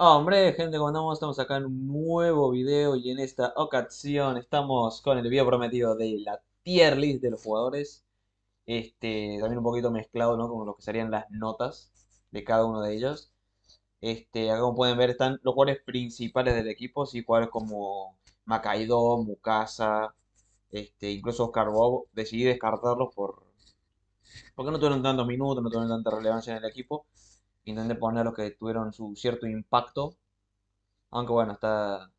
Hombre, gente, ¿cómo andamos? Estamos acá en un nuevo video y en esta ocasión estamos con el video prometido de la tier list de los jugadores. También un poquito mezclado, ¿no? Con lo que serían las notas de cada uno de ellos. Acá como pueden ver están los jugadores principales del equipo, sí, jugadores como Makaido, Mukasa, incluso Oscar Bob. Decidí descartarlos porque no tuvieron tantos minutos, no tuvieron tanta relevancia en el equipo. Intenté poner los que tuvieron su cierto impacto. Aunque bueno, está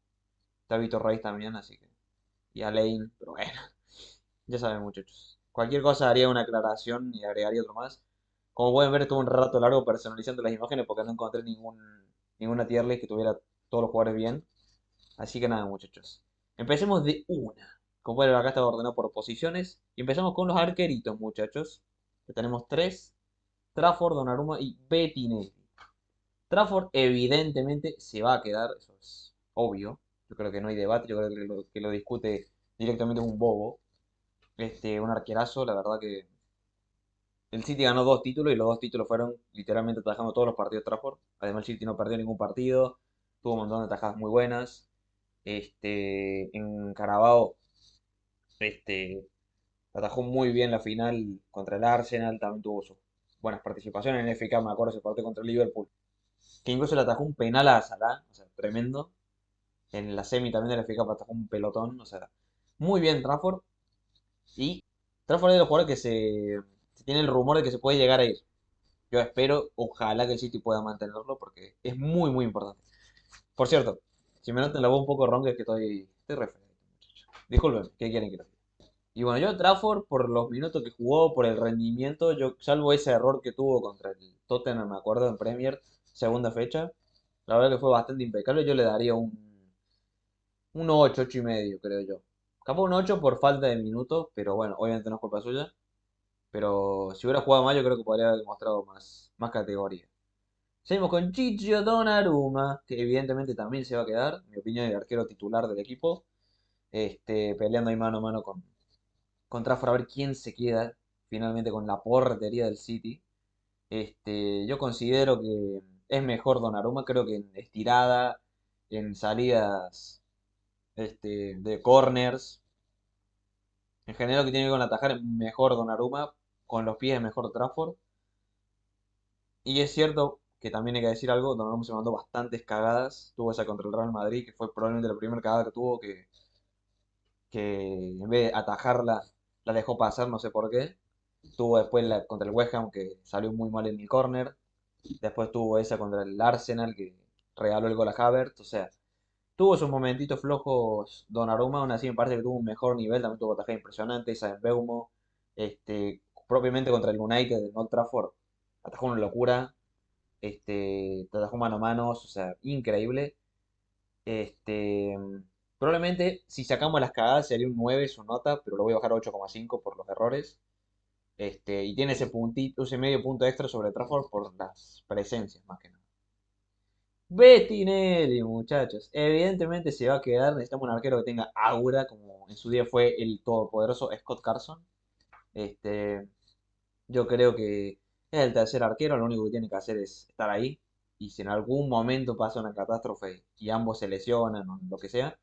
Vitor Reis también, así que. Y Alain, pero bueno, ya saben muchachos. Cualquier cosa haría una aclaración y agregaría otro más. Como pueden ver, estuve un rato largo personalizando las imágenes porque no encontré ninguna tier list que tuviera todos los jugadores bien. Así que nada, muchachos. Empecemos de una. Como pueden ver, acá está ordenado por posiciones. Y empezamos con los arqueritos, muchachos. Que tenemos tres: Trafford, Donnarumma y Bettinelli. Trafford evidentemente se va a quedar, eso es obvio. Yo creo que no hay debate, yo creo que lo discute directamente un bobo. Un arquerazo, la verdad que el City ganó dos títulos y los dos títulos fueron literalmente atajando todos los partidos de Trafford. Además el City no perdió ningún partido, tuvo un montón de atajadas muy buenas. En Carabao, este, atajó muy bien la final contra el Arsenal, también tuvo sus buenas participaciones en el FA Cup, me acuerdo ese partido contra el Liverpool, que incluso le atajó un penal a Salah, o sea, tremendo. En la semi también del FA Cup atajó un pelotón. O sea, muy bien Trafford. Y Trafford es de los jugadores que se tiene el rumor de que se puede llegar a ir. Yo espero, ojalá que el City pueda mantenerlo porque es muy, muy importante. Por cierto, si me notan la voz un poco ronca es que estoy re feliz, muchacho. Disculpen, ¿qué quieren que lo diga? Y bueno, yo Trafford, por los minutos que jugó, por el rendimiento, yo salvo ese error que tuvo contra el Tottenham, me acuerdo, en Premier, segunda fecha, la verdad que fue bastante impecable. Yo le daría un 8, 8 y medio, creo yo. Capaz un 8 por falta de minutos, pero bueno, obviamente no es culpa suya. Pero si hubiera jugado más, yo creo que podría haber demostrado más categoría. Seguimos con Gigio Donnarumma, que evidentemente también se va a quedar, en mi opinión, el arquero titular del equipo. Peleando ahí mano a mano con Trafford a ver quién se queda finalmente con la portería del City. Yo considero que es mejor Donnarumma, creo que en estirada, en salidas de corners. En general, lo que tiene que ver con atajar es mejor Donnarumma, con los pies es mejor Trafford. Y es cierto que también hay que decir algo, Donnarumma se mandó bastantes cagadas. Tuvo esa contra el Real Madrid, que fue probablemente la primera cagada que tuvo, que en vez de atajarla, la dejó pasar, no sé por qué. Tuvo después la contra el West Ham, que salió muy mal en el córner. Después tuvo esa contra el Arsenal, que regaló el gol a Havertz. O sea, tuvo sus momentitos flojos Donnarumma, aún así me parece que tuvo un mejor nivel, también tuvo atajadas impresionantes, esa en Beumo, propiamente contra el United de Old Trafford, atajó una locura, atajó mano a mano, o sea, increíble. Este, Probablemente si sacamos las cagadas sería un 9 su nota, pero lo voy a bajar a 8,5 por los errores. Y tiene ese puntito, ese medio punto extra sobre Trafford por las presencias, más que nada. Bettinelli, muchachos. Evidentemente se va a quedar. Necesitamos un arquero que tenga aura, como en su día fue el todopoderoso Scott Carson. Este, yo creo que es el tercer arquero. Lo único que tiene que hacer es estar ahí. Y si en algún momento pasa una catástrofe y ambos se lesionan o lo que sea,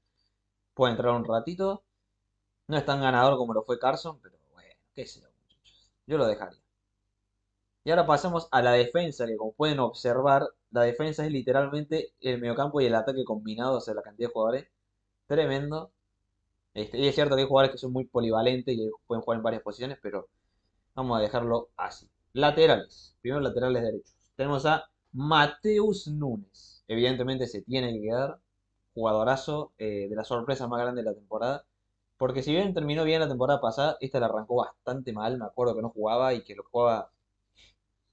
puede entrar un ratito. No es tan ganador como lo fue Carson, pero bueno, qué sé yo, muchachos. Yo lo dejaría. Y ahora pasamos a la defensa, que como pueden observar, la defensa es literalmente el mediocampo y el ataque combinado, o sea, la cantidad de jugadores. Tremendo. Y es cierto que hay jugadores que son muy polivalentes y pueden jugar en varias posiciones, pero vamos a dejarlo así. Laterales. Primero laterales derechos. Tenemos a Mateus Nunes. Evidentemente se tiene que quedar. Jugadorazo, de las sorpresas más grandes de la temporada. Porque si bien terminó bien la temporada pasada, esta la arrancó bastante mal. Me acuerdo que no jugaba y que lo jugaba,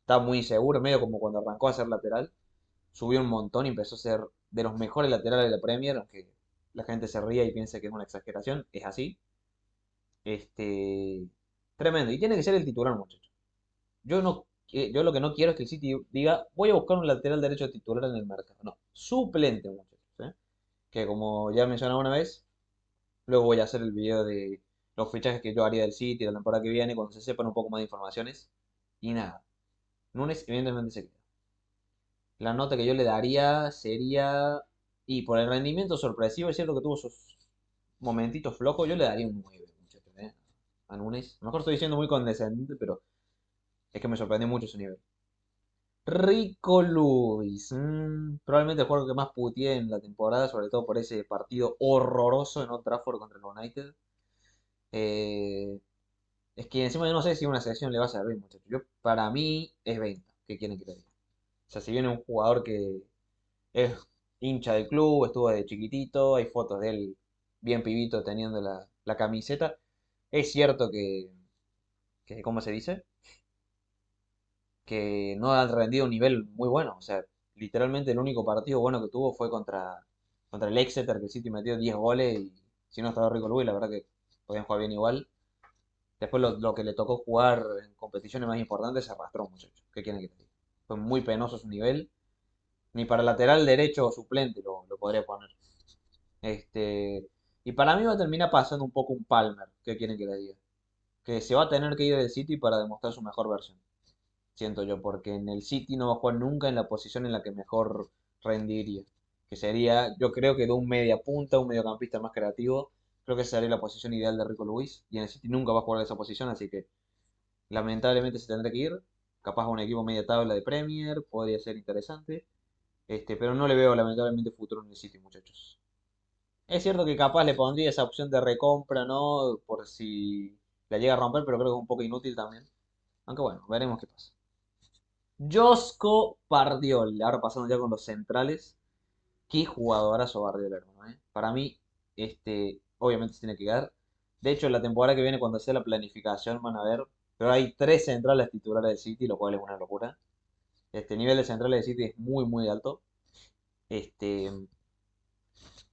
estaba muy inseguro, medio como cuando arrancó a ser lateral. Subió un montón y empezó a ser de los mejores laterales de la Premier, aunque la gente se ría y piensa que es una exageración, es así. Este, Tremendo. Y tiene que ser el titular, muchachos. Yo lo que no quiero es que el City diga, voy a buscar un lateral derecho titular en el mercado. No, suplente, muchachos. Que como ya mencionaba una vez, luego voy a hacer el video de los fichajes que yo haría del City la temporada que viene, cuando se sepan un poco más de informaciones. Y nada, Nunes evidentemente se queda. La nota que yo le daría sería, y por el rendimiento sorpresivo, es cierto que tuvo sus momentitos flojos, yo le daría un 9, muchachos, a Núñez. A lo mejor estoy diciendo muy condescendiente, pero es que me sorprendió mucho su nivel. Rico Lewis, probablemente el jugador que más puteé en la temporada, sobre todo por ese partido horroroso en Old Trafford contra el United. Eh, es que encima yo no sé si una selección le va a servir, muchachos. Para mí es venta. ¿Qué quieren que le diga? O sea, si viene un jugador que es hincha del club, estuvo de chiquitito, hay fotos de él bien pibito teniendo la camiseta. Es cierto ¿cómo se dice? Que no ha rendido un nivel muy bueno. O sea, literalmente el único partido bueno que tuvo fue contra el Exeter, que el City metió 10 goles y si no estaba Rico Lewis, la verdad que podían jugar bien igual. Después lo que le tocó jugar en competiciones más importantes se arrastró, muchachos. ¿Qué quieren que te diga? Fue muy penoso su nivel. Ni para lateral derecho o suplente lo podría poner. Este, y para mí va a terminar pasando un poco un Palmer. ¿Qué quieren que le diga? Que se va a tener que ir del City para demostrar su mejor versión. Siento yo, porque en el City no va a jugar nunca en la posición en la que mejor rendiría. Que sería, yo creo que de un media punta, un mediocampista más creativo, creo que esa sería la posición ideal de Rico Lewis. Y en el City nunca va a jugar en esa posición, así que lamentablemente se tendrá que ir. Capaz a un equipo media tabla de Premier, podría ser interesante. Pero no le veo lamentablemente futuro en el City, muchachos. Es cierto que capaz le pondría esa opción de recompra, ¿no? Por si la llega a romper, pero creo que es un poco inútil también. Aunque bueno, veremos qué pasa. Josko Bardiol, ahora pasando ya con los centrales. Qué jugadorazo Bardiol, hermano, ¿eh? Para mí, obviamente se tiene que quedar. De hecho, la temporada que viene, cuando sea la planificación, van a ver. Pero hay tres centrales titulares del City, lo cual es una locura. Este nivel de centrales del City es muy, muy alto. Este,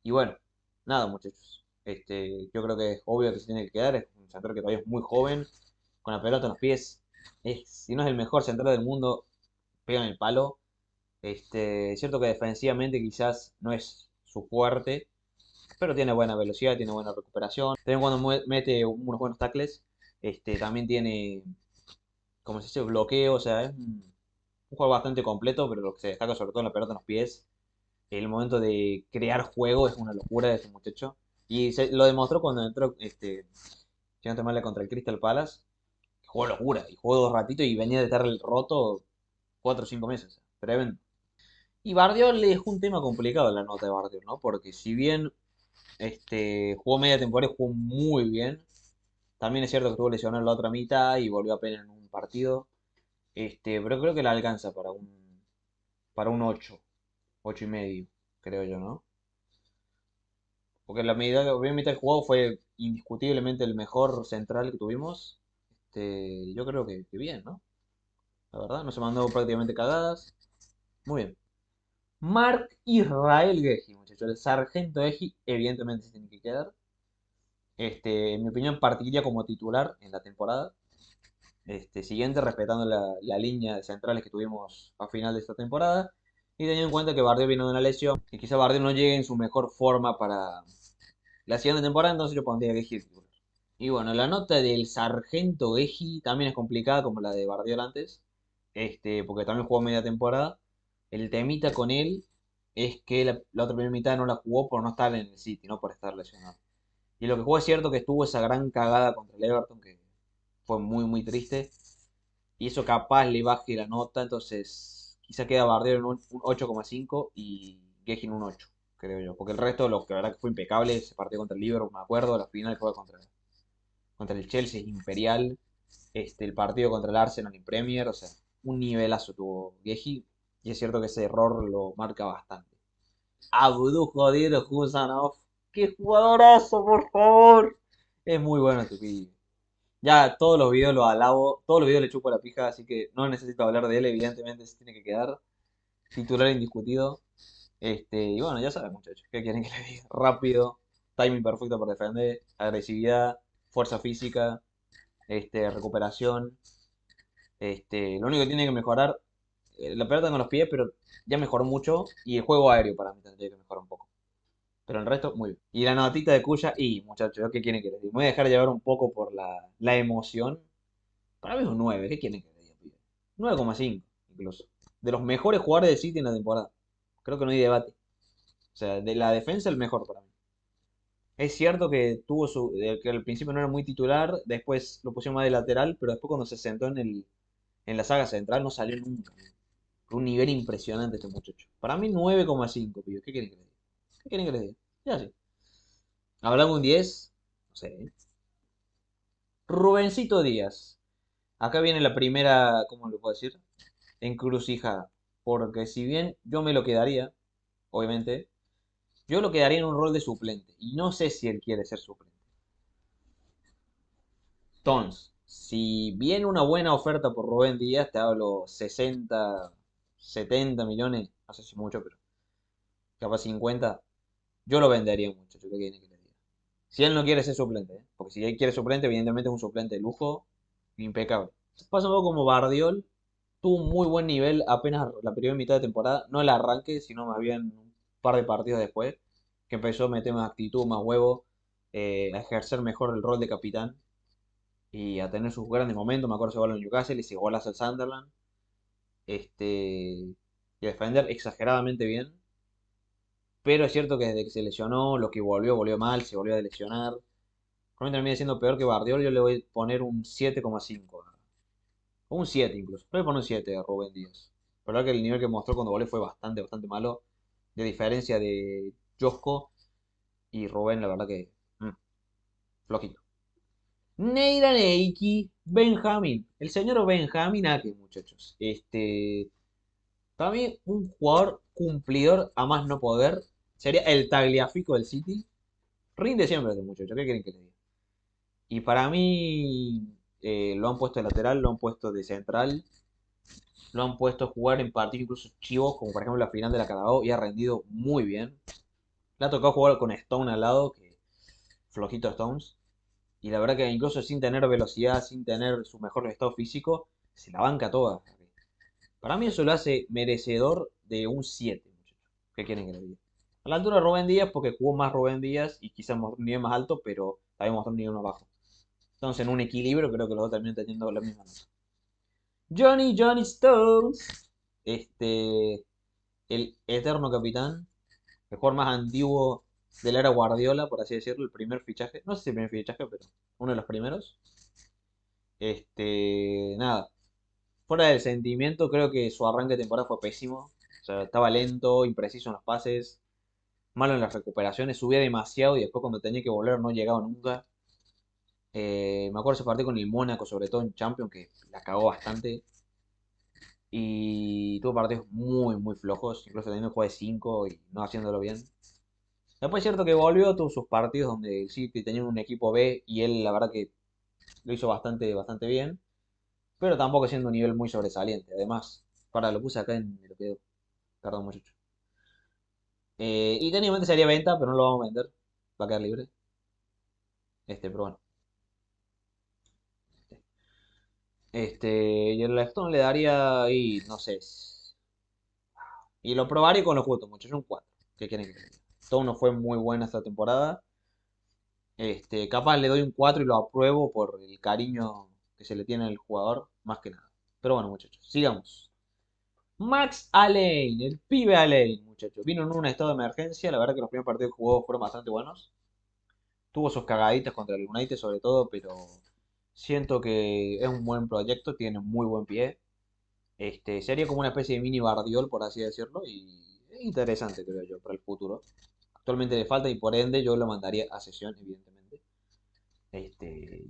y bueno, nada, muchachos. Yo creo que es obvio que se tiene que quedar. Es un central que todavía es muy joven, con la pelota en los pies. Si no es el mejor central del mundo, pega en el palo. Es cierto que defensivamente quizás no es su fuerte, pero tiene buena velocidad, tiene buena recuperación. También cuando mete unos buenos tackles, también tiene, como se dice, bloqueo. O sea, es un juego bastante completo, pero lo que se destaca sobre todo en la pelota en los pies. El momento de crear juego es una locura de ese muchacho. Y lo demostró cuando entró, si no te mal, contra el Crystal Palace. Jugó locura. Y jugó dos ratitos y venía de estar el roto 4 o 5 meses. Tremendo. Y Bardiol es un tema complicado la nota de Bardiol, ¿no? Porque si bien jugó media temporada y jugó muy bien, también es cierto que estuvo lesionado en la otra mitad y volvió apenas en un partido. Pero creo que la alcanza para un 8, 8 y medio, creo yo, ¿no? Porque la primera mitad del juego fue indiscutiblemente el mejor central que tuvimos. Yo creo que bien, ¿no? La verdad, no se mandó prácticamente cagadas. Muy bien. Mark Israel Geji, muchachos. El sargento Geji, evidentemente se tiene que quedar. En mi opinión, partiría como titular en la temporada. Siguiente, respetando la línea de centrales que tuvimos a final de esta temporada. Y teniendo en cuenta que Bardio viene de una lesión, y quizá Bardio no llegue en su mejor forma para la siguiente temporada, entonces yo pondría a Geji titular. Y bueno, la nota del sargento Geji también es complicada como la de Bardiol antes, porque también jugó media temporada. El temita con él es que la otra primera mitad no la jugó por no estar en el City, no por estar lesionado. Y lo que jugó es cierto que estuvo esa gran cagada contra el Everton, que fue muy, muy triste. Y eso capaz le baje la nota, entonces quizá queda Bardiol en un 8,5 y Geji en un 8, creo yo. Porque el resto, lo que la verdad que fue impecable, ese partido contra el Liverpool, me acuerdo, la final fue contra el Chelsea imperial, el partido contra el Arsenal en Premier, o sea, un nivelazo tuvo Geji, y es cierto que ese error lo marca bastante. Abdul Jodir Husanov, qué jugadorazo, por favor. Es muy bueno este pibe. Ya todos los videos lo alabo, todos los videos le chupo la pija, así que no necesito hablar de él, evidentemente se tiene que quedar titular indiscutido. Y bueno, ya saben, muchachos, ¿qué quieren que les diga? Rápido, timing perfecto para defender, agresividad, fuerza física, recuperación. Lo único que tiene que mejorar, la pelota con los pies, pero ya mejoró mucho. Y el juego aéreo para mí tendría que mejorar un poco. Pero el resto, muy bien. Y la notita de Cuya, y muchachos, ¿qué quieren que les diga? Me voy a dejar llevar un poco por la emoción. Para mí es un 9, ¿qué quieren que les diga, pibe? 9,5 incluso. de los mejores jugadores de City en la temporada. Creo que no hay debate. O sea, de la defensa el mejor para mí. Es cierto que que al principio no era muy titular, después lo pusieron más de lateral, pero después cuando se sentó en la saga central no salió nunca. Un nivel impresionante este muchacho. Para mí 9,5, pibe. ¿Qué quieren que les diga? ¿Qué quieren que les diga? Ya sí. Hablamos un 10. No sé. Rubencito Díaz. Acá viene la primera, ¿cómo lo puedo decir? Encrucijada. Porque si bien yo me lo quedaría, obviamente, yo lo quedaría en un rol de suplente. Y no sé si él quiere ser suplente. Entonces, si viene una buena oferta por Rubén Díaz, te hablo 60, 70 millones, no sé si mucho, pero capaz 50, yo lo vendería mucho. ¿Qué quiere que le diga? Si él no quiere ser suplente, ¿eh? Porque si él quiere suplente, evidentemente es un suplente de lujo, impecable. Pasa un poco como Bardiol, tuvo un muy buen nivel apenas la primera mitad de temporada, no el arranque, sino más bien un par de partidos después, que empezó a meter más actitud, más huevo, a ejercer mejor el rol de capitán y a tener sus grandes momentos. Me acuerdo ese gol en Newcastle y ese gol al Sunderland. Y a defender exageradamente bien. Pero es cierto que desde que se lesionó, lo que volvió mal, se volvió a lesionar. Probablemente termine siendo peor que Bardiol, yo le voy a poner un 7,5. O un 7 incluso. Le voy a poner un 7 a Rubén Díaz. La verdad que el nivel que mostró cuando volvió fue bastante, bastante malo. De diferencia de Josko y Rubén, la verdad que flojito. Neira Neiki Benjamín. El señor Benjamín Ake, muchachos. Para mí, un jugador cumplidor a más no poder. Sería el Tagliafico del City. Rinde siempre este muchacho. ¿Qué quieren que le diga? Y para mí, lo han puesto de lateral, lo han puesto de central. Lo han puesto a jugar en partidos incluso chivos, como por ejemplo la final de la Carabao, y ha rendido muy bien. Le ha tocado jugar con Stone al lado, que flojito Stones. Y la verdad que incluso sin tener velocidad, sin tener su mejor estado físico, se la banca toda. Para mí eso lo hace merecedor de un 7, muchachos. ¿Qué quieren que le diga? A la altura de Rubén Díaz, porque jugó más Rubén Díaz y quizás mostró un nivel más alto, pero también mostró un nivel más bajo. Entonces, en un equilibrio, creo que los dos terminan teniendo la misma nota. Johnny Stones. El eterno capitán. El jugador más antiguo de la era Guardiola, por así decirlo. El primer fichaje. No sé si el primer fichaje, pero uno de los primeros. Nada. Fuera del sentimiento, creo que su arranque de temporada fue pésimo. O sea, estaba lento, impreciso en los pases, malo en las recuperaciones, subía demasiado y después cuando tenía que volver no llegaba nunca. Me acuerdo ese partido con el Mónaco, sobre todo en Champions, que la cagó bastante. Y tuvo partidos muy, muy flojos, incluso teniendo juego de 5 y no haciéndolo bien. Después es cierto que volvió, tuvo sus partidos donde el City tenía un equipo B y él la verdad que lo hizo bastante, bastante bien. Pero tampoco siendo un nivel muy sobresaliente. Además, para lo puse acá en lo que perdón muchacho. Y técnicamente sería venta, pero no lo vamos a vender. Va a quedar libre. Pero bueno. Y el Stone le daría ahí, no sé. Y lo probaré con los justos, muchachos. Un 4. ¿Qué quieren que diga? Stone no fue muy buena esta temporada. Capaz le doy un 4 y lo apruebo por el cariño que se le tiene al jugador, más que nada. Pero bueno, muchachos, sigamos. Max Allen, el pibe Allen, muchachos. Vino en un estado de emergencia. La verdad que los primeros partidos que jugó fueron bastante buenos. Tuvo sus cagaditas contra el United sobre todo, pero siento que es un buen proyecto, tiene un muy buen pie. Sería como una especie de mini Bardiol, por así decirlo, y es interesante, creo yo, para el futuro. Actualmente le falta y por ende yo lo mandaría a sesión, evidentemente.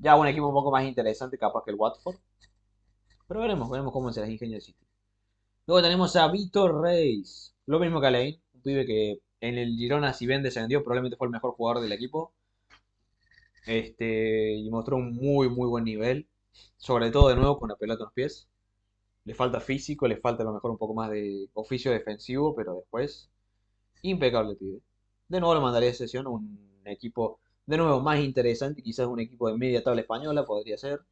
Ya un equipo un poco más interesante, capaz que el Watford. Pero veremos cómo se las ingenia el City. Luego tenemos a Vitor Reis. Lo mismo que Alain, un pibe que en el Girona, si bien descendió, probablemente fue el mejor jugador del equipo. Y mostró un muy, muy buen nivel. Sobre todo de nuevo con la pelota en los pies. Le falta físico, le falta a lo mejor un poco más de oficio defensivo, pero después, impecable, pibe. De nuevo lo mandaría a sesión a un equipo, de nuevo, más interesante, quizás un equipo de media tabla española, podría ser.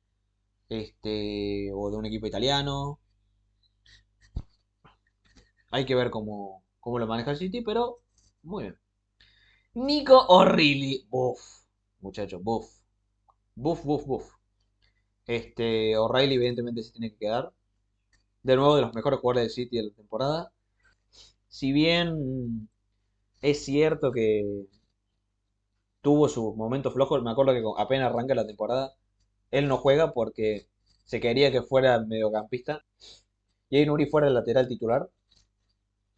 O de un equipo italiano. Hay que ver cómo lo maneja el City, pero muy bien. Nico O'Reilly. Buff, muchachos, buff. Buff, buff, buff. O'Reilly evidentemente se tiene que quedar. de nuevo de los mejores jugadores del City de la temporada. Si bien es cierto que tuvo sus momentos flojos, me acuerdo que apenas arranca la temporada, él no juega porque se quería que fuera mediocampista y ahí Nuri fuera el lateral titular.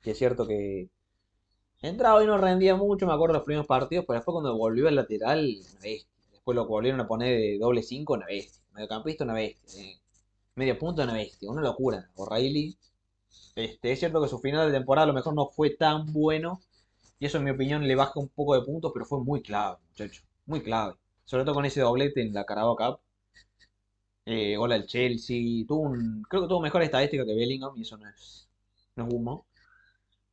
Que es cierto que entraba y no rendía mucho, me acuerdo los primeros partidos, pero después cuando volvió al lateral, una bestia. Después lo volvieron a poner de doble 5, una bestia. Mediocampista, una bestia. Medio punto, una bestia. Una locura. O'Reilly. Es cierto que su final de temporada a lo mejor no fue tan bueno. Y eso en mi opinión le baja un poco de puntos, pero fue muy clave, muchacho. Muy clave. Sobre todo con ese doblete en la Carabao Cup. Gol al Chelsea. Creo que tuvo mejor estadística que Bellingham y eso no es humo.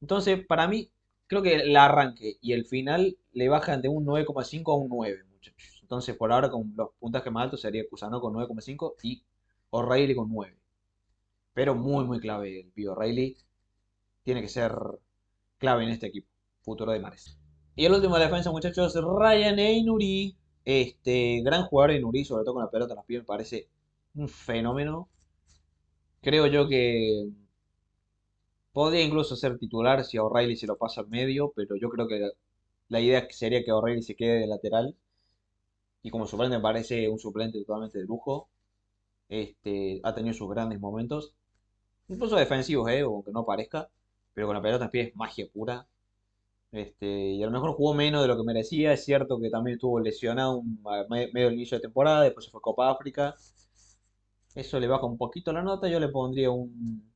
Entonces, para mí, creo que el arranque y el final le bajan de un 9,5 a un 9, muchachos. Entonces, por ahora, con los puntajes más altos sería Cusano con 9,5 y O'Reilly con 9. Pero muy, muy clave el Pío O'Reilly. Tiene que ser clave en este equipo. Futuro de Mares. Y el último de defensa, muchachos, Ryan Einuri. Gran jugador Einuri, sobre todo con la pelota en los pies, me parece un fenómeno. Creo yo que podría incluso ser titular si a O'Reilly se lo pasa al medio, pero yo creo que la idea sería que O'Reilly se quede de lateral. Y como suplente me parece un suplente totalmente de lujo. Ha tenido sus grandes momentos. Incluso defensivos, aunque no parezca. Pero con la pelota en pie es magia pura. Y a lo mejor jugó menos de lo que merecía. Es cierto que también estuvo lesionado medio del inicio de temporada. Después se fue a Copa África. Eso le baja un poquito la nota. Yo le pondría un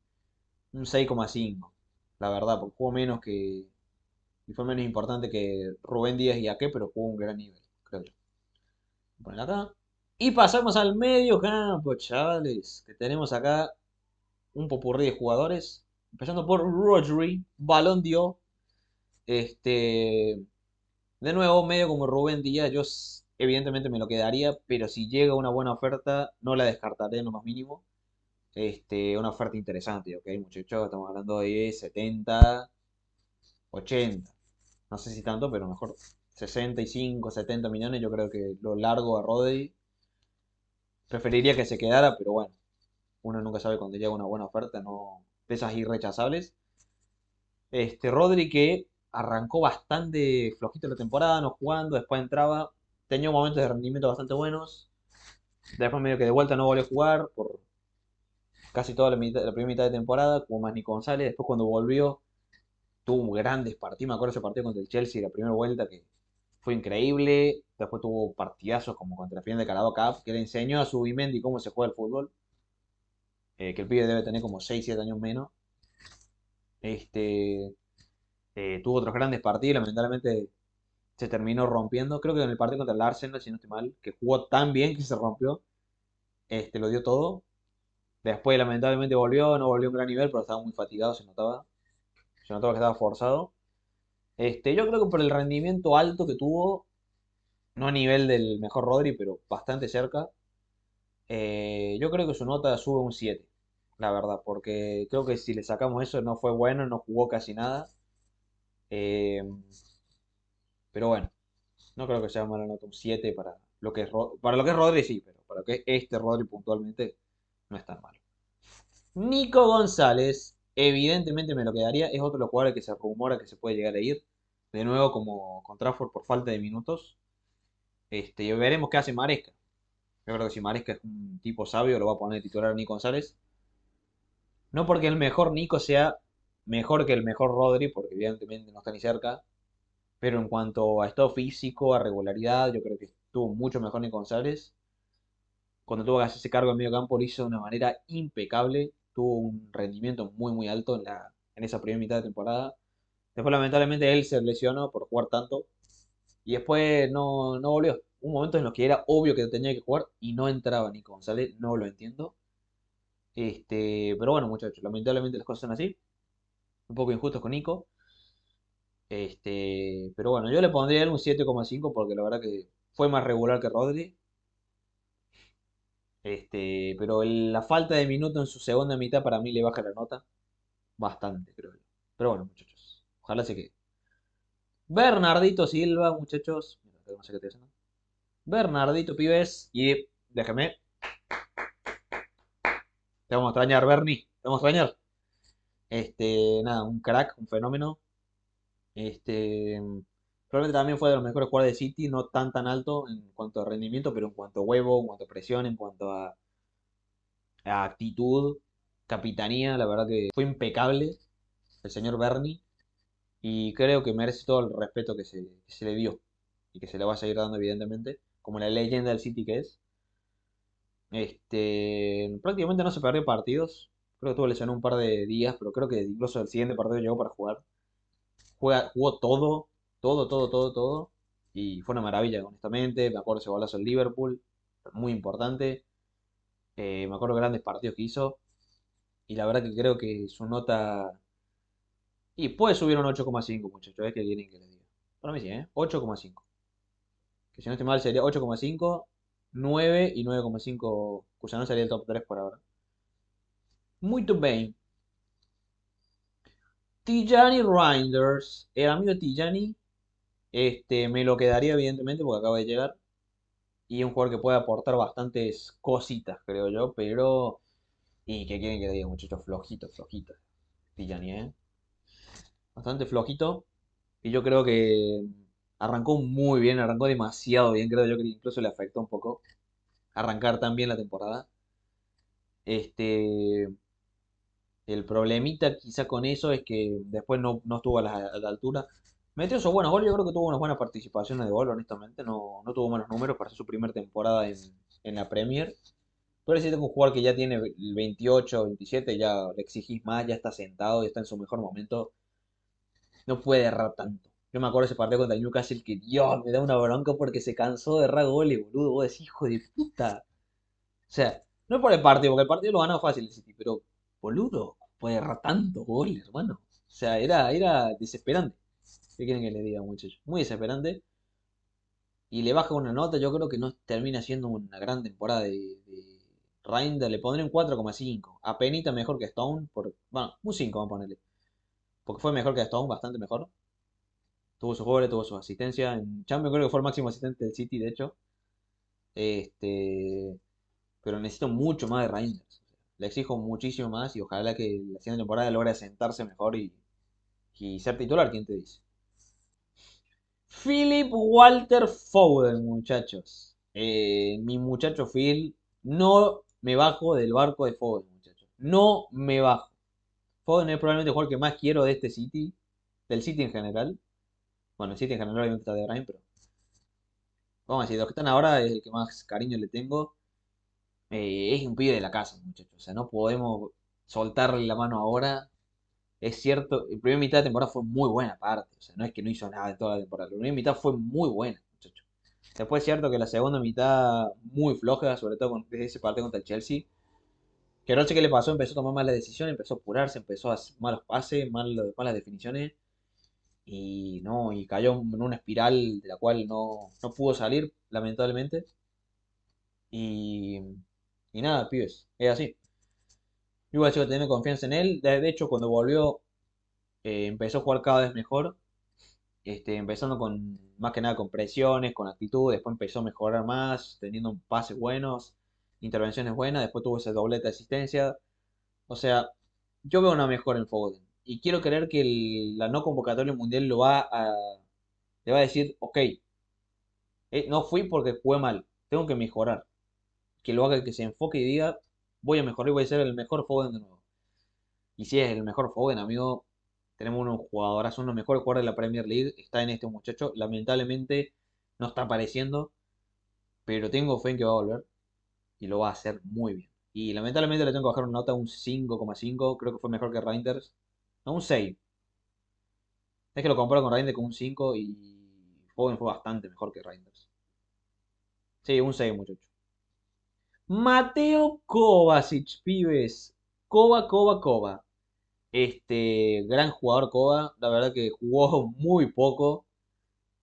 6,5. La verdad, porque jugó menos que, y fue menos importante que Rubén Díaz y Ake, pero jugó un gran nivel, creo yo. Voy a poner acá. Y pasamos al medio campo, chavales. Que tenemos acá un popurrí de jugadores. Empezando por Rodri, Balón dio. Este, de nuevo, medio como Rubén Díaz, evidentemente me lo quedaría, pero si llega una buena oferta, no la descartaré en lo más mínimo. Una oferta interesante, ¿ok, muchachos? Estamos hablando de 70, 80. No sé si tanto, pero mejor 65, 70 millones. Yo creo que lo largo a Rodri. Preferiría que se quedara, pero bueno, uno nunca sabe cuando llega una buena oferta, no de esas irrechazables. Rodri que arrancó bastante flojito la temporada, no jugando, después entraba, tenía momentos de rendimiento bastante buenos. Después medio que de vuelta no volvió a jugar por casi toda la primera mitad de temporada, como más Nico González. Después cuando volvió tuvo grandes partidos. Me acuerdo ese partido contra el Chelsea, la primera vuelta que fue increíble. Después tuvo partidazos como contra la final de Carabao Cup, que le enseñó a Subimendi cómo se juega el fútbol. Que el pibe debe tener como 6 7 años menos. Este, Tuvo otros grandes partidos, lamentablemente se terminó rompiendo. Creo que en el partido contra el Arsenal, si no estoy mal, que jugó tan bien que se rompió. Lo dio todo. Después lamentablemente volvió, no volvió a un gran nivel, pero estaba muy fatigado, se notaba. Se notaba que estaba forzado. Yo creo que por el rendimiento alto que tuvo, no a nivel del mejor Rodri, pero bastante cerca, yo creo que su nota sube un 7, la verdad, porque creo que si le sacamos eso no fue bueno, no jugó casi nada. eh, pero bueno, no creo que sea mala nota un 7 para lo que para lo que es Rodri, sí, pero para lo que es este Rodri puntualmente no es tan malo. Nico González, evidentemente me lo quedaría, es otro de los jugadores que se rumora que se puede llegar a ir, de nuevo como con Trafford por falta de minutos. Y veremos qué hace Maresca. Yo creo que si Maresca es un tipo sabio, lo va a poner de titular a Nico González. No porque el mejor Nico sea mejor que el mejor Rodri, porque evidentemente no está ni cerca. Pero en cuanto a estado físico, a regularidad, yo creo que estuvo mucho mejor Nico González. Cuando tuvo que hacerse cargo en medio campo lo hizo de una manera impecable. Tuvo un rendimiento muy muy alto en esa primera mitad de temporada. Después lamentablemente él se lesionó por jugar tanto. Y después no volvió. Un momento en los que era obvio que tenía que jugar y no entraba Nico González. No lo entiendo. Pero bueno, muchachos, lamentablemente las cosas son así. Un poco injustos con Nico. Pero bueno, yo le pondría a él un 7,5 porque la verdad que fue más regular que Rodri. Pero la falta de minuto en su segunda mitad para mí le baja la nota bastante, creo yo. Pero bueno, muchachos, ojalá se quede. Bernardito Silva, muchachos. Mira, no sé qué estoy haciendo. Bernardito, pibes. Y déjame, te vamos a extrañar, Bernie. vamos a extrañar. Nada, un crack, un fenómeno. Este, Probablemente también fue de los mejores jugadores de City, no tan alto en cuanto a rendimiento, pero en cuanto a huevo, en cuanto a presión, en cuanto a actitud, capitanía, la verdad que fue impecable el señor Bernie y creo que merece todo el respeto que se le dio y que se le va a seguir dando evidentemente, como la leyenda del City que es. Prácticamente no se perdió partidos, creo que tuvo lesionado un par de días, pero creo que incluso el siguiente partido llegó para jugar. Jugó todo, todo. Y fue una maravilla, honestamente. Me acuerdo ese golazo en Liverpool, muy importante. Me acuerdo grandes partidos que hizo. Y la verdad que creo que su nota. Y puede subir un 8,5 muchachos. Es que quieren que les diga. Para mí sí, ¿eh? 8,5. Que si no estoy mal sería 8,5, 9 y 9,5. Cuya no sería el top 3 por ahora. Muy bem. Tijani Reinders. El amigo Tijani. Me lo quedaría evidentemente porque acaba de llegar. Y es un jugador que puede aportar bastantes cositas, creo yo, pero. Y que quieren que le diga, muchachos, flojito. Tijani, ¿eh? Bastante flojito. Y yo creo que arrancó muy bien, arrancó demasiado bien, creo yo que incluso le afectó un poco arrancar tan bien la temporada. Este, el problemita quizá con eso es que después no estuvo a la altura. Metió sus buenos goles, yo creo que tuvo unas buenas participaciones de gol, honestamente. No tuvo malos números para ser su primera temporada en la Premier. Pero si tengo un jugador que ya tiene el 28, 27, ya le exigís más, ya está sentado, ya está en su mejor momento. No puede errar tanto. Yo me acuerdo de ese partido contra el Newcastle que Dios me da una bronca porque se cansó de errar goles, boludo. Vos decís, hijo de puta. O sea, no es por el partido, porque el partido lo ganó fácil el City, pero boludo, puede errar tanto goles, hermano. O sea, era desesperante. ¿Qué quieren que le diga, muchachos? Muy desesperante. Y le baja una nota, yo creo que no termina siendo una gran temporada de Reinders. Le pondré un 4,5. Apenita mejor que Stone. Bueno, un 5 vamos a ponerle. Porque fue mejor que Stone, bastante mejor. Tuvo sus goles, tuvo sus asistencias. En Champions creo que fue el máximo asistente del City, de hecho. Este, pero necesito mucho más de Reinders. Le exijo muchísimo más y ojalá que la siguiente temporada logre sentarse mejor y ser titular, ¿quién te dice? Philip Walter Foden, muchachos. Mi muchacho Phil, no me bajo del barco de Foden, muchachos. No me bajo. Foden es probablemente el jugador que más quiero de este City, del City en general. Bueno, el City en general obviamente está de Bruyne, pero vamos a decir, los que están ahora es el que más cariño le tengo. Es un pibe de la casa, muchachos. O sea, no podemos soltarle la mano ahora. Es cierto, la primera mitad de temporada fue muy buena aparte. O sea, no es que no hizo nada en toda la temporada. La primera mitad fue muy buena, muchachos. Después es cierto que la segunda mitad muy floja, sobre todo desde ese partido contra el Chelsea. Que no sé qué le pasó, empezó a tomar malas decisiones, empezó a apurarse, empezó a hacer malos pases, malas definiciones. Y cayó en una espiral de la cual no pudo salir, lamentablemente. Y, y nada, pibes, es así. Igual sigo teniendo confianza en él. De hecho, cuando volvió, empezó a jugar cada vez mejor. Empezando con más que nada con presiones, con actitud. Después empezó a mejorar más, teniendo pases buenos, intervenciones buenas. Después tuvo ese doblete de asistencia. O sea, yo veo una mejora en Foden. Y quiero creer que la no convocatoria mundial le va a decir, ok, no fui porque jugué mal, tengo que mejorar. Que lo haga, que se enfoque y diga, voy a mejorar y voy a ser el mejor Foden de nuevo. Y si es el mejor Foden, amigo, tenemos unos jugadoras, uno de los mejores jugadores de la Premier League, está en este muchacho. Lamentablemente no está apareciendo, pero tengo fe en que va a volver y lo va a hacer muy bien. Y lamentablemente le tengo que bajar una nota, un 5,5, creo que fue mejor que Reinders. No, un 6. Es que lo comparo con Reinders con un 5 y Foden fue bastante mejor que Reinders. Sí, un 6, muchacho. Mateo Kovacic, pibes. Koba. Gran jugador Koba, la verdad que jugó muy poco,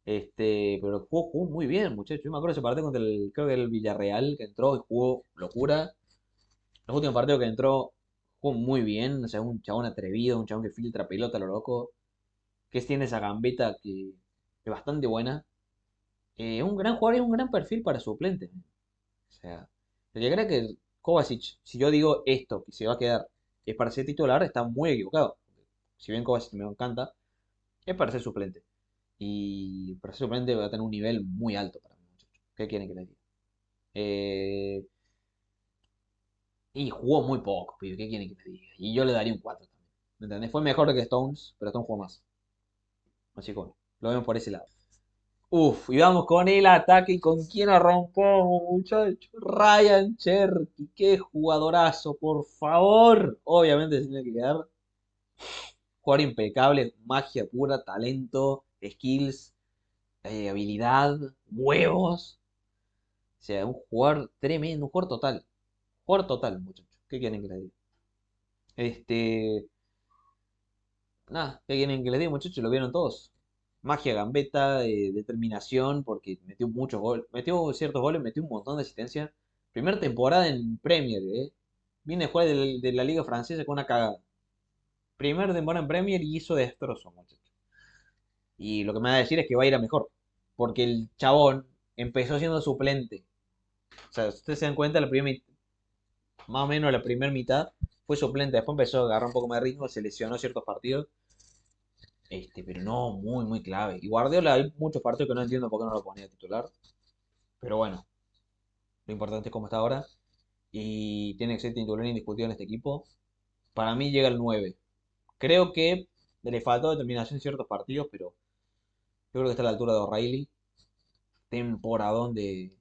pero jugó muy bien, muchachos. Yo me acuerdo de ese partido contra creo que el Villarreal, que entró y jugó locura. Los últimos partidos que entró, jugó muy bien, o sea, un chabón atrevido, un chabón que filtra pelota a lo loco, que tiene esa gambeta que es bastante buena. Un gran jugador y un gran perfil para suplente. O sea, el que cree que Kovacic, si yo digo esto, que se va a quedar es para ser titular, está muy equivocado. Si bien Kovacic me encanta, es para ser suplente. Y para ser suplente va a tener un nivel muy alto para mí, muchachos. ¿Qué quieren que les diga? Eh, y jugó muy poco, pibe. ¿Qué quieren que les diga? Y yo le daría un 4 también. ¿Me entendés? Fue mejor que Stones, pero Stones jugó más. Así que bueno, lo vemos por ese lado. Uf, y vamos con el ataque. ¿Y con quién arrancamos, muchachos? Ryan Cherky. Qué jugadorazo, por favor. Obviamente se tiene que quedar. Jugador impecable, magia pura, talento, skills, habilidad, huevos. O sea, un jugador tremendo, un jugador total. Jugador total, muchachos. ¿Qué quieren que les diga? Este. Nada, ¿qué quieren que les diga, muchachos? Lo vieron todos. Magia, gambeta, determinación, porque metió muchos goles. Metió ciertos goles, metió un montón de asistencia. Primera temporada en Premier, ¿eh? Viene a jugar de la Liga Francesa con una cagada. Primera temporada en Premier y hizo destrozo, muchachos. Y lo que me va a decir es que va a ir a mejor. Porque el chabón empezó siendo suplente. O sea, si ustedes se dan cuenta, más o menos la primera mitad fue suplente. Después empezó a agarrar un poco más de ritmo, se lesionó ciertos partidos. Pero no, muy, muy clave. Y Guardiola hay muchos partidos que no entiendo por qué no lo ponía titular. Pero bueno, lo importante es cómo está ahora. Y tiene que ser titular indiscutible en este equipo. Para mí llega el 9. Creo que le faltó determinación en ciertos partidos, pero yo creo que está a la altura de O'Reilly. Temporadón de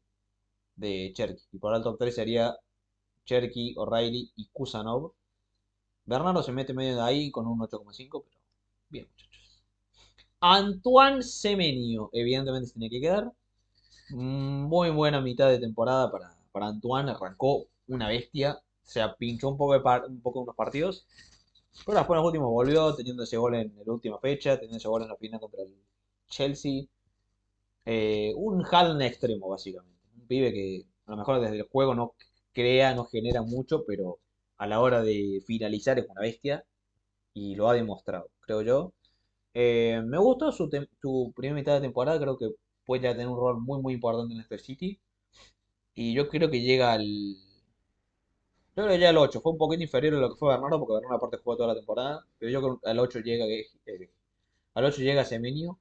Cherky. Y por el top 3 sería Cherky, O'Reilly y Kusanov. Bernardo se mete medio de ahí con un 8,5, pero bien, muchachos. Antoine Semenyo, evidentemente se tiene que quedar. Muy buena mitad de temporada para Antoine. Arrancó una bestia. Se pinchó un poco, un poco unos partidos. Pero después en los últimos volvió, teniendo ese gol en la última fecha, teniendo ese gol en la final contra el Chelsea. Un Haaland extremo, básicamente. Un pibe que a lo mejor desde el juego no crea, no genera mucho, pero a la hora de finalizar es una bestia y lo ha demostrado, creo yo. Me gustó su primera mitad de temporada, creo que puede ya tener un rol muy muy importante en este City. Y yo creo que llega al. Yo creo que llega al 8. Fue un poquito inferior a lo que fue Bernardo, porque Bernardo aparte jugó toda la temporada. Pero yo creo que al 8 llega, al 8 llega Semenyo.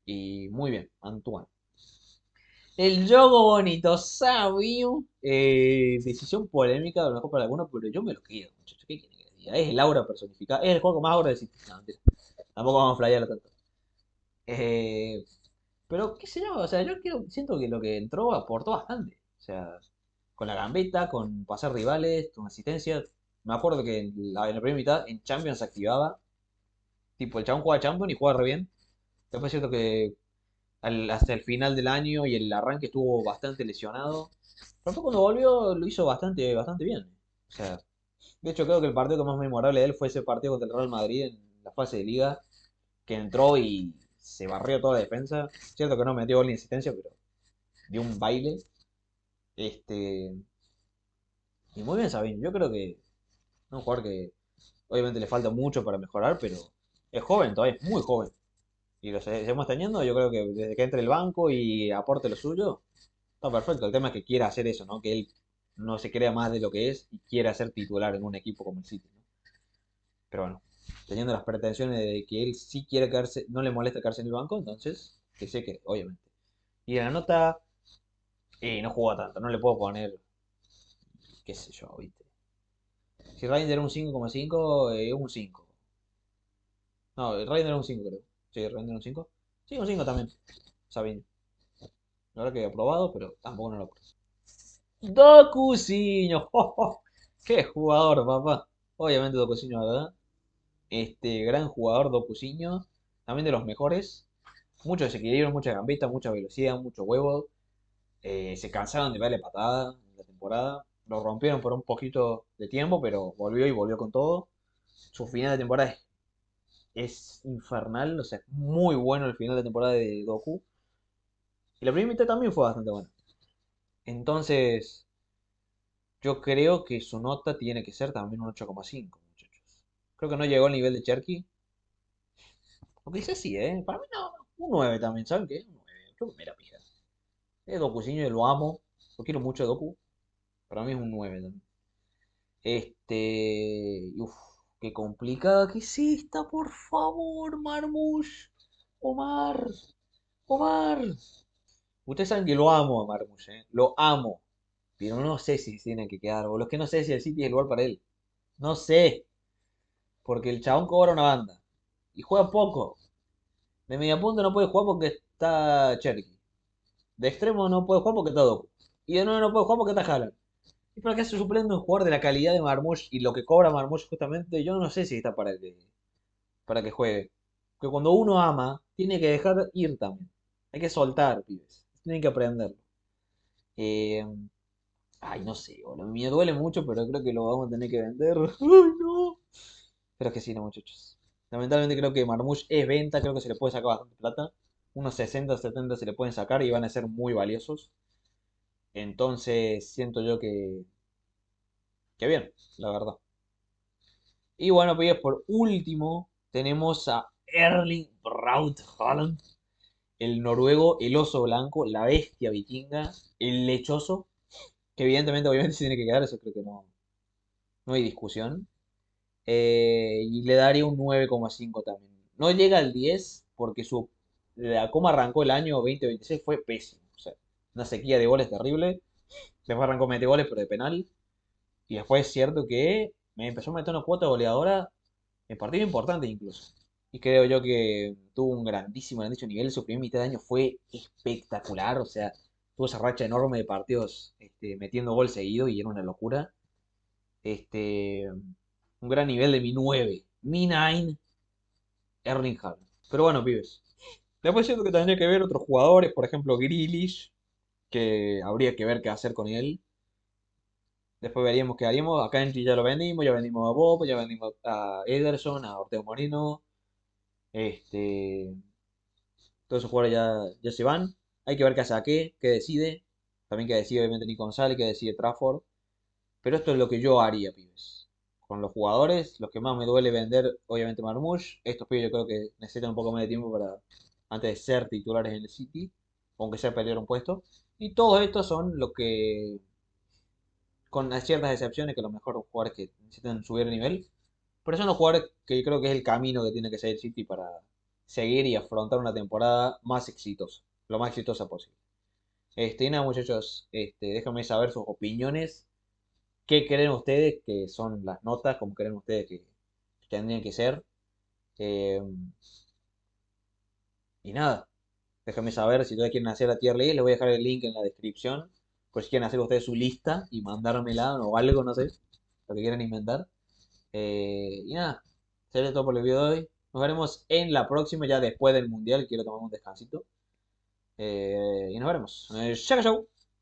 Y muy bien, Antoine. El yogo bonito, sabio. Decisión polémica, a lo mejor para algunos, pero yo me lo quedo, muchachos. ¿Qué quieren que les diga? Es el aura personificada. Es el juego con más aura de City. No, mentira. Tampoco vamos a flayarlo tanto. Eh, pero, qué sé yo, o sea, siento que lo que entró aportó bastante. O sea, con la gambeta, con pasar rivales, con asistencia. Me acuerdo que en la primera mitad en Champions se activaba. Tipo, el chabón jugaba Champions y jugaba re bien. Después es cierto que hasta el final del año y el arranque estuvo bastante lesionado. Pero después cuando volvió lo hizo bastante, bastante bien. O sea, de hecho creo que el partido que más memorable de él fue ese partido contra el Real Madrid en la fase de liga, que entró y se barrió toda la defensa. Cierto que no metió gol ni asistencia, pero dio un baile. Este, y muy bien Sabine, yo creo que es un jugador que obviamente le falta mucho para mejorar, pero es joven todavía, es muy joven. Y lo seguimos teniendo, yo creo que desde que entre el banco y aporte lo suyo, está perfecto. El tema es que quiera hacer eso, ¿no? Que él no se crea más de lo que es y quiera ser titular en un equipo como el City, ¿no? Pero bueno, teniendo las pretensiones de que él sí quiere quedarse, no le molesta quedarse en el banco, entonces que sé que, obviamente. Y en la nota, no jugó tanto, no le puedo poner, qué sé yo, ¿viste? Si Reiner era un 5,5, un 5. No, el Reiner era un 5 creo. Sí, Reiner era un 5. Sí, un 5 también. Sabine. La verdad que he aprobado, pero tampoco no lo apruebo. Dokusinho. ¡Oh, oh! ¡Qué jugador, papá! Obviamente Dokusinho, ¿verdad? Gran jugador Dokusinho. También de los mejores. Mucho desequilibrio, mucha gambeta, mucha velocidad, mucho huevo. Se cansaron de darle patada en la temporada. Lo rompieron por un poquito de tiempo, pero volvió y volvió con todo. Su final de temporada es infernal, o sea, es muy bueno el final de temporada de Doku. Y la primera mitad también fue bastante buena. Entonces, yo creo que su nota tiene que ser también un 8,5, muchachos. Creo que no llegó al nivel de Cherky. Aunque dice sí, ¿eh? Para mí no, un 9 también, ¿saben qué? Un 9. Creo que me la pija. Es Dokucinho y lo amo. Lo quiero mucho, Doku. Para mí es un 9 también. Uf, qué complicada que es esta, por favor, Marmush. Omar, Omar. Ustedes saben que lo amo a Marmush, ¿eh? Lo amo. Pero no sé si se tiene que quedar, o los que no sé si el City es el lugar para él. No sé, porque el chabón cobra una banda. Y juega poco. De mediapunta no puede jugar porque está Cherky. De extremo no puede jugar porque está Doku. Y de nuevo no puede jugar porque está Haaland. ¿Y para qué hace suplendo un jugador de la calidad de Marmoush y lo que cobra Marmoush justamente? Yo no sé si está para que juegue. Porque cuando uno ama, tiene que dejar ir también. Hay que soltar, pibes. Tienen que aprenderlo. Eh, Ay, no sé, boludo. Me duele mucho, pero creo que lo vamos a tener que vender. Ay, no. Pero es que sí, no, muchachos. Lamentablemente creo que Marmoush es venta, creo que se le puede sacar bastante plata. Unos 60, 70 se le pueden sacar y van a ser muy valiosos. Entonces siento yo que bien, la verdad. Y bueno, pues por último tenemos a Erling Braut Haaland, el noruego, el oso blanco, la bestia vikinga, el lechoso, que evidentemente obviamente se tiene que quedar, eso creo que no hay discusión. Y le daría un 9,5 también. No llega al 10 porque cómo arrancó el año 2026 fue pésimo. O sea, una sequía de goles terrible. Después arrancó mete goles, pero de penal. Y después es cierto que me empezó a meter una cuota goleadora en partidos importantes incluso. Y creo yo que tuvo un grandísimo nivel. Su primera mitad de año fue espectacular. O sea, tuvo esa racha enorme de partidos metiendo gol seguido y era una locura. Un gran nivel de mi 9 Mi 9 Erling Haaland. Pero bueno, pibes. Después siento que tendría que ver otros jugadores, por ejemplo Grealish, que habría que ver qué hacer con él. Después veríamos qué haríamos. A Kanji ya vendimos a Bob, ya vendimos a Ederson, a Ortega Moreno. Este, todos esos jugadores ya se van. Hay que ver qué hace Ake, qué decide. También qué decide obviamente Nico González, qué decide Trafford. Pero esto es lo que yo haría, pibes. Con los jugadores, los que más me duele vender, obviamente Marmoush. Estos pibes yo creo que necesitan un poco más de tiempo para antes de ser titulares en el City, aunque sea pelear un puesto. Y todos estos son los que, con ciertas excepciones, que a lo mejor son jugadores que necesitan subir de nivel, pero son los jugadores que yo creo que es el camino que tiene que seguir City para seguir y afrontar una temporada más exitosa, lo más exitosa posible. Y nada, muchachos, déjenme saber sus opiniones. ¿Qué creen ustedes que son las notas? ¿Cómo creen ustedes que tendrían que ser? Eh, y nada, déjenme saber si ustedes quieren hacer la tier list. Les voy a dejar el link en la descripción. Por si quieren hacer ustedes su lista y mandármela o algo, no sé, lo que quieran inventar. Y nada, será todo por el video de hoy. Nos veremos en la próxima, ya después del mundial. Quiero tomar un descansito. Y nos veremos. Chao, chao.